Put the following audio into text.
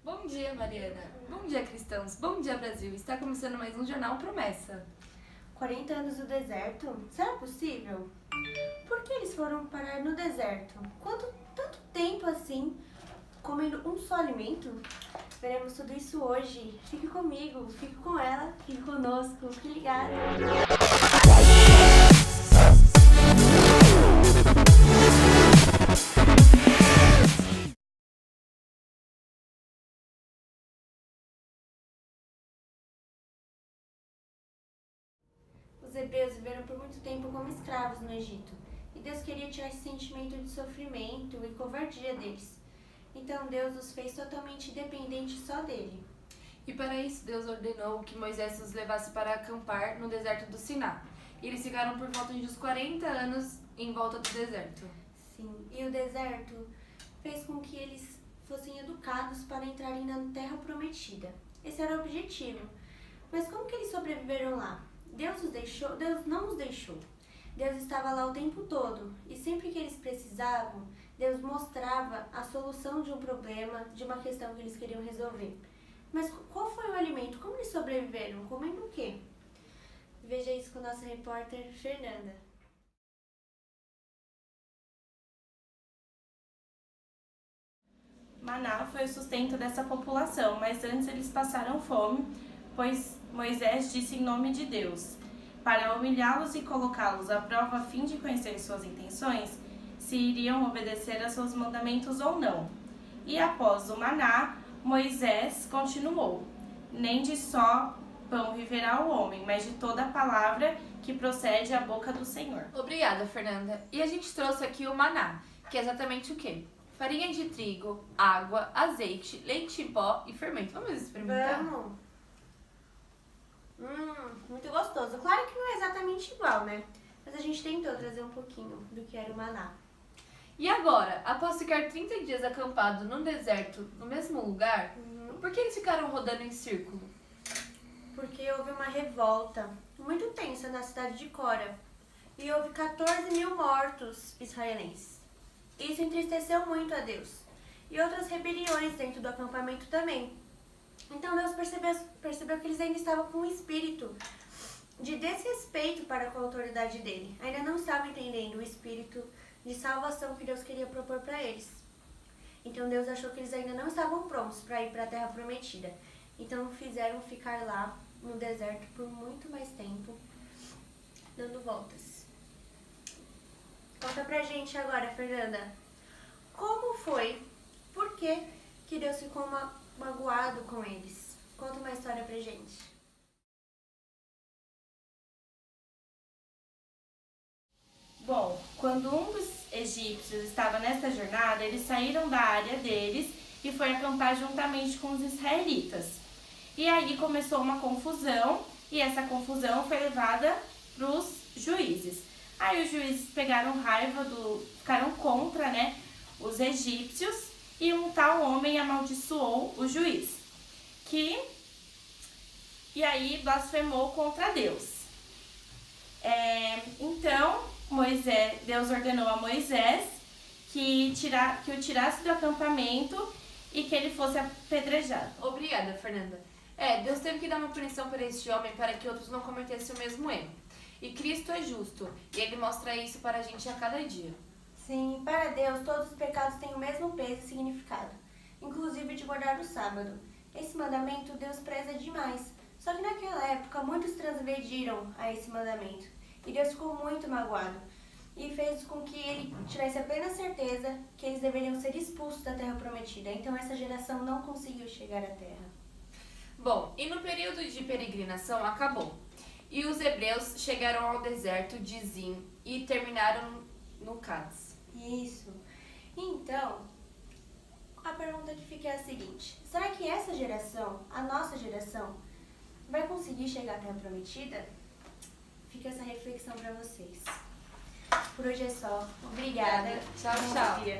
Bom dia, Mariana. Bom dia, cristãos. Bom dia, Brasil. Está começando mais um Jornal Promessa. 40 anos no deserto? Será possível? Por que eles foram parar no deserto? Tanto tempo assim, comendo um só alimento? Veremos tudo isso hoje. Fique comigo, fique com ela, fique conosco, fique ligado. Os hebreus viveram por muito tempo como escravos no Egito, e Deus queria tirar esse sentimento de sofrimento e covardia deles. Então Deus os fez totalmente dependentes só dele. E para isso, Deus ordenou que Moisés os levasse para acampar no deserto do Siná. E eles ficaram por volta de uns 40 anos em volta do deserto. Sim, e o deserto fez com que eles fossem educados para entrarem na terra prometida. Esse era o objetivo. Mas como que eles sobreviveram lá? Deus não os deixou. Deus estava lá o tempo todo e sempre que eles precisavam, Deus mostrava a solução de um problema, de uma questão que eles queriam resolver. Mas qual foi o alimento? Como eles sobreviveram? Comendo o quê? Veja isso com a nossa repórter Fernanda. Maná foi o sustento dessa população, mas antes eles passaram fome, pois Moisés disse em nome de Deus, para humilhá-los e colocá-los à prova a fim de conhecer suas intenções, se iriam obedecer a seus mandamentos ou não. E após o maná, Moisés continuou: nem de só pão viverá o homem, mas de toda a palavra que procede à boca do Senhor. Obrigada, Fernanda. E a gente trouxe aqui o maná, que é exatamente o quê? Farinha de trigo, água, azeite, leite em pó e fermento. Vamos experimentar? Vamos! Muito gostoso. Claro que não é exatamente igual, né? Mas a gente tentou trazer um pouquinho do que era o maná. E agora, após ficar 30 dias acampado no deserto, no mesmo lugar, por que eles ficaram rodando em círculo? Porque houve uma revolta muito tensa na cidade de Cora e houve 14 mil mortos israelenses. Isso entristeceu muito a Deus e outras rebeliões dentro do acampamento também. Então Deus percebeu que eles ainda estavam com um espírito de desrespeito para com a autoridade dele. Ainda não estavam entendendo o espírito de salvação que Deus queria propor para eles. Então Deus achou que eles ainda não estavam prontos para ir para a terra prometida. Então fizeram ficar lá no deserto por muito mais tempo, dando voltas. Conta pra gente agora, Fernanda, como foi, por que Deus ficou magoado com eles? Conta uma história pra gente. Bom, quando um dos egípcios estava nesta jornada, eles saíram da área deles e foi acampar juntamente com os israelitas. E aí começou uma confusão e essa confusão foi levada para os juízes. Aí os juízes pegaram raiva, ficaram contra, os egípcios e um tal homem amaldiçoou o juiz, e aí blasfemou contra Deus. Então Deus ordenou a Moisés que o tirasse do acampamento e que ele fosse apedrejado. Obrigada, Fernanda. Deus teve que dar uma punição para este homem para que outros não cometessem o mesmo erro. E Cristo é justo, e Ele mostra isso para a gente a cada dia. Sim, para Deus todos os pecados têm o mesmo peso e significado, inclusive de guardar o sábado. Esse mandamento Deus preza demais, só que naquela época muitos transgrediram a esse mandamento, e Deus ficou muito magoado, e fez com que ele tivesse apenas certeza que eles deveriam ser expulsos da terra prometida. Então essa geração não conseguiu chegar à terra. Bom, e no período de peregrinação acabou. E os hebreus chegaram ao deserto de Zin e terminaram no Cádiz. Isso. Então, a pergunta que fica é a seguinte: será que essa geração, a nossa geração, vai conseguir chegar à terra prometida? Fica essa reflexão para vocês. Por hoje é só. Obrigada. Tchau, Bom tchau. dia.